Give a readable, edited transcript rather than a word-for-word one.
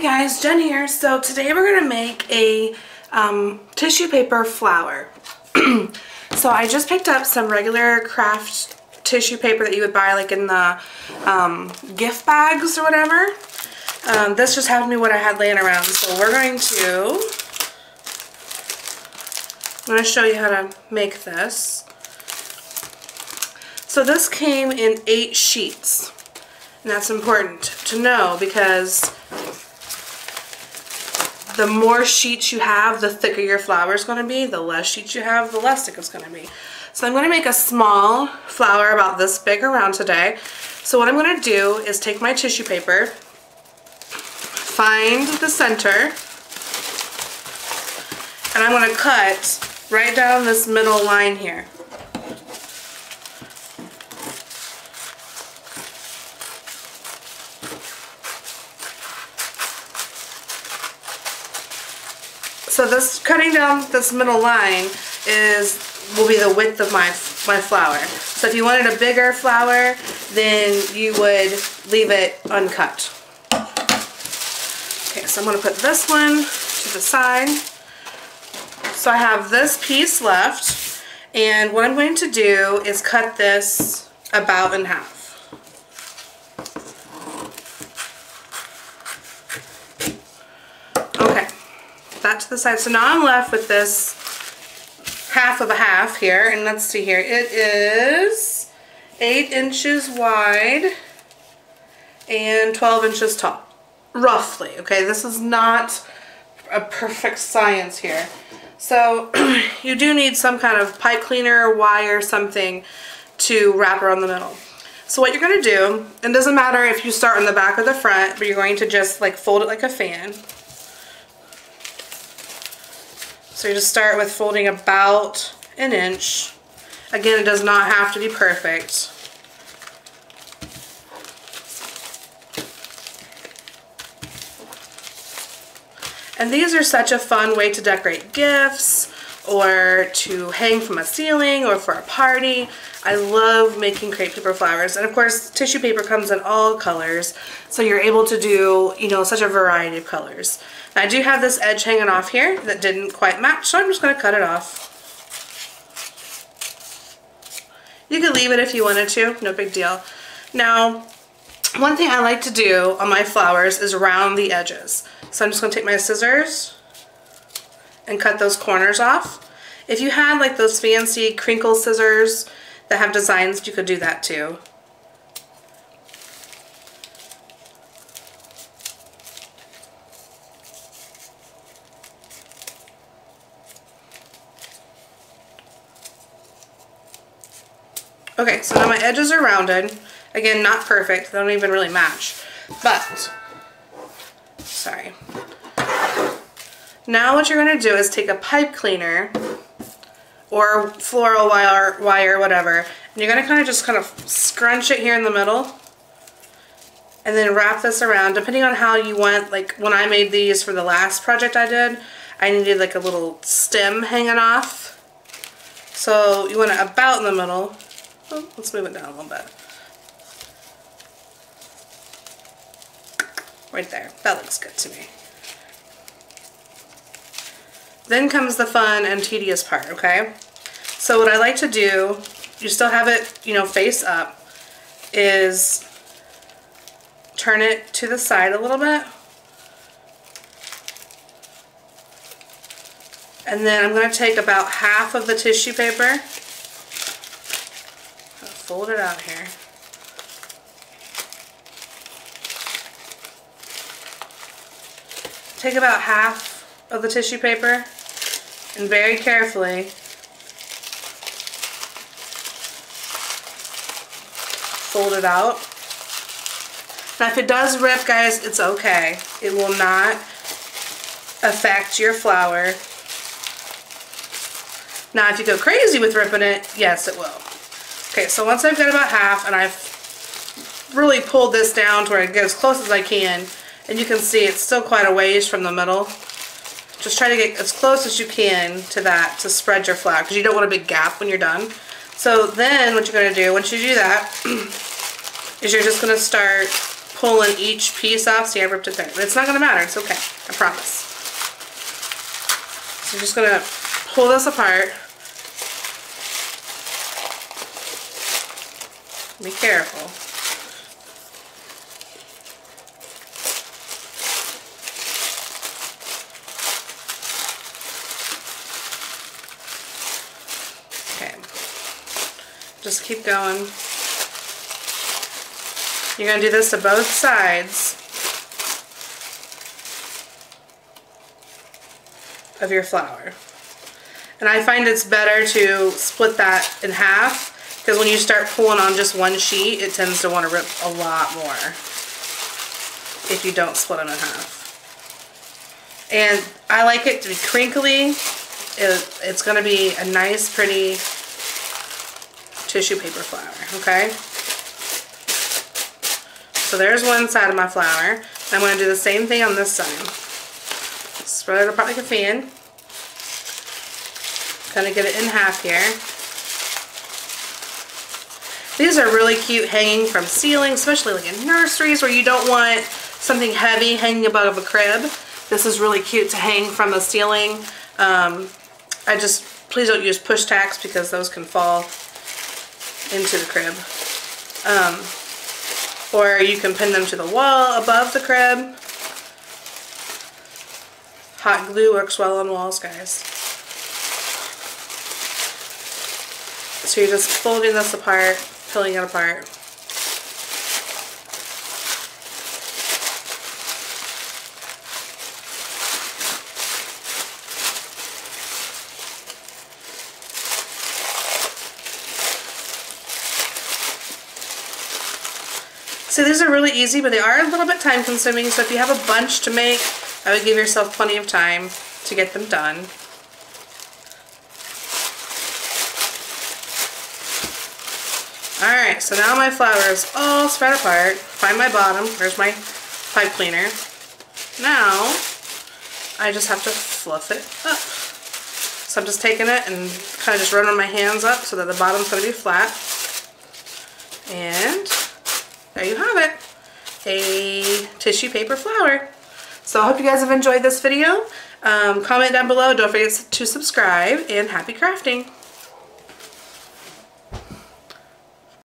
Hey guys, Jen here. So today we're going to make a tissue paper flower. So I just picked up some regular craft tissue paper that you would buy like in the gift bags or whatever. This just happened to be what I had laying around. So I'm going to show you how to make this. So this came in 8 sheets. And that's important to know because the more sheets you have, the thicker your flower is going to be. The less sheets you have, the less thick it's going to be. So I'm going to make a small flower about this big around today. So what I'm going to do is take my tissue paper, find the center, and I'm going to cut right down this middle line here. So this cutting down this middle line will be the width of my flower. So if you wanted a bigger flower, then you would leave it uncut. Okay, so I'm going to put this one to the side. So I have this piece left, and what I'm going to do is cut this about in half. That to the side. So now I'm left with this half of a half here, and let's see here. It is 8 inches wide and 12 inches tall, roughly. Okay, this is not a perfect science here. So you do need some kind of pipe cleaner, wire, something to wrap around the middle. So what you're going to do, and it doesn't matter if you start on the back or the front, but you're going to just like fold it like a fan. So you just start with folding about an inch. Again, it does not have to be perfect. And these are such a fun way to decorate gifts or to hang from a ceiling or for a party. I love making crepe paper flowers. And of course, tissue paper comes in all colors, so you're able to do, you know, such a variety of colors. Now, I do have this edge hanging off here that didn't quite match, so I'm just going to cut it off. You could leave it if you wanted to, no big deal. Now, one thing I like to do on my flowers is round the edges. So I'm just going to take my scissors and cut those corners off. If you had like those fancy crinkle scissors that have designs, you could do that too. Okay, so now my edges are rounded. Again, not perfect. They don't even really match. But, sorry. Now what you're going to do is take a pipe cleaner or floral wire, whatever, and you're going to kind of scrunch it here in the middle and then wrap this around, depending on how you want. Like when I made these for the last project I did, I needed like a little stem hanging off. So you want it about in the middle. Oh, let's move it down a little bit. Right there. That looks good to me. Then comes the fun and tedious part, okay? So what I like to do, you still have it, you know, face up, is turn it to the side a little bit. And then I'm going to take about half of the tissue paper, fold it out here. Take about half of the tissue paper and very carefully fold it out. Now if it does rip, guys, it's okay. It will not affect your flower. Now if you go crazy with ripping it, yes it will. Okay, so once I've got about half and I've really pulled this down to where I get as close as I can, and you can see it's still quite a ways from the middle. Just try to get as close as you can to that to spread your flower, because you don't want a big gap when you're done. So then what you're going to do, once you do that, is you're just going to start pulling each piece off. See, I ripped it there. But it's not going to matter. It's okay. I promise. So I'm just going to pull this apart. Be careful. Okay. Just keep going. You're going to do this to both sides of your flour. And I find it's better to split that in half, because when you start pulling on just one sheet, it tends to want to rip a lot more if you don't split them in half. And I like it to be crinkly. It's going to be a nice, pretty tissue paper flour, okay? So there's one side of my flour. I'm going to do the same thing on this side. Spread it apart like a fan. Kind of get it in half here. These are really cute hanging from ceilings, especially like in nurseries where you don't want something heavy hanging above a crib. This is really cute to hang from the ceiling. Please don't use push tacks because those can fall into the crib. Or you can pin them to the wall above the crib. Hot glue works well on walls, guys. So you're just folding this apart, pulling it apart. So these are really easy, but they are a little bit time consuming, so if you have a bunch to make, I would give yourself plenty of time to get them done. Alright, so now my flour is all spread apart. Find my bottom. There's my pipe cleaner. Now, I just have to fluff it up. So I'm just taking it and kind of just running my hands up so that the bottom's going to be flat. And there you have it. A tissue paper flour. So I hope you guys have enjoyed this video. Comment down below. Don't forget to subscribe, and happy crafting.